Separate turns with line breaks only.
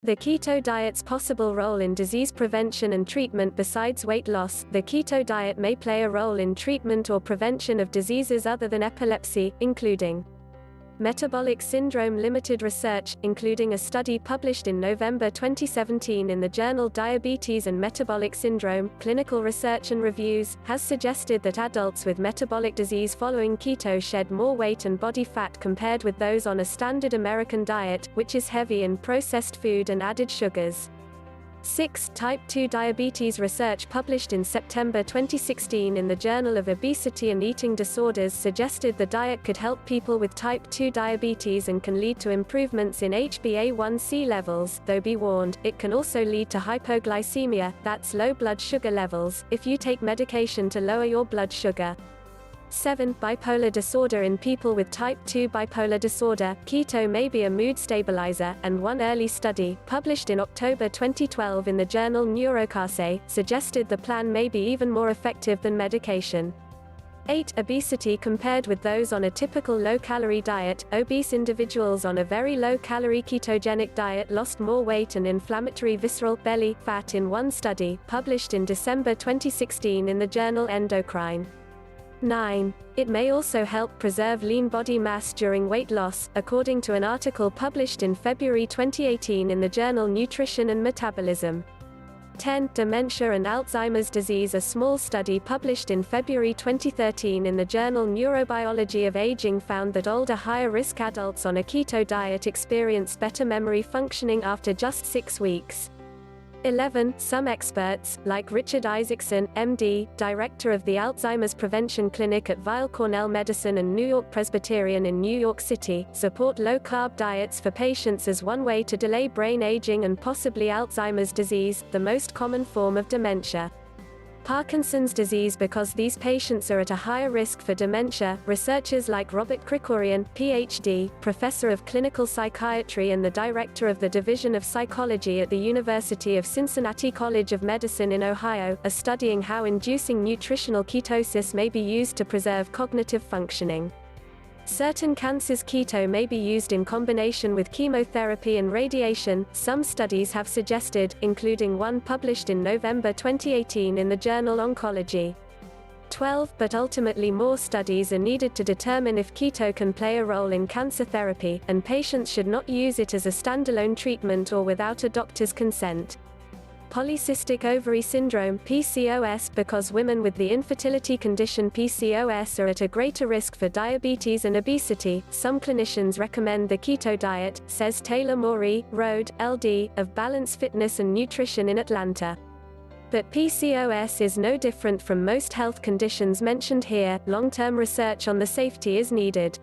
The keto diet's possible role in disease prevention and treatment. Besides weight loss, the keto diet may play a role in treatment or prevention of diseases other than epilepsy, including metabolic syndrome. Limited research, including a study published in November 2017 in the journal Diabetes and Metabolic Syndrome, Clinical Research and Reviews, has suggested that adults with metabolic disease following keto shed more weight and body fat compared with those on a standard American diet, which is heavy in processed food and added sugars. 6. Type 2 diabetes. Research published in September 2016 in the Journal of Obesity and Eating Disorders suggested the diet could help people with type 2 diabetes and can lead to improvements in HbA1c levels, though be warned, it can also lead to hypoglycemia, that's low blood sugar levels, if you take medication to lower your blood sugar. 7. Bipolar disorder. In people with type 2 bipolar disorder, keto may be a mood stabilizer, and one early study, published in October 2012 in the journal Neurocase, suggested the plan may be even more effective than medication. 8. Obesity. Compared with those on a typical low-calorie diet, obese individuals on a very low-calorie ketogenic diet lost more weight and inflammatory visceral belly fat in one study, published in December 2016 in the journal Endocrine. 9. It may also help preserve lean body mass during weight loss, according to an article published in February 2018 in the journal Nutrition and Metabolism. 10. Dementia and Alzheimer's disease. A small study published in February 2013 in the journal Neurobiology of Aging found that older higher-risk adults on a keto diet experienced better memory functioning after just 6 weeks. 11. Some experts, like Richard Isaacson, MD, director of the Alzheimer's Prevention Clinic at Weill Cornell Medicine and New York Presbyterian in New York City, support low-carb diets for patients as one way to delay brain aging and possibly Alzheimer's disease, the most common form of dementia. Parkinson's disease. Because these patients are at a higher risk for dementia, researchers like Robert Krikorian, Ph.D., professor of clinical psychiatry and the director of the Division of Psychology at the University of Cincinnati College of Medicine in Ohio, are studying how inducing nutritional ketosis may be used to preserve cognitive functioning. Certain cancers. Keto may be used in combination with chemotherapy and radiation, some studies have suggested, including one published in November 2018 in the journal Oncology. 12. But ultimately more studies are needed to determine if keto can play a role in cancer therapy, and patients should not use it as a standalone treatment or without a doctor's consent. Polycystic ovary syndrome (PCOS). Because women with the infertility condition PCOS are at a greater risk for diabetes and obesity, some clinicians recommend the keto diet, says Taylor Morey, Road, LD, of Balance Fitness and Nutrition in Atlanta. But PCOS is no different from most health conditions mentioned here. Long-term research on the safety is needed.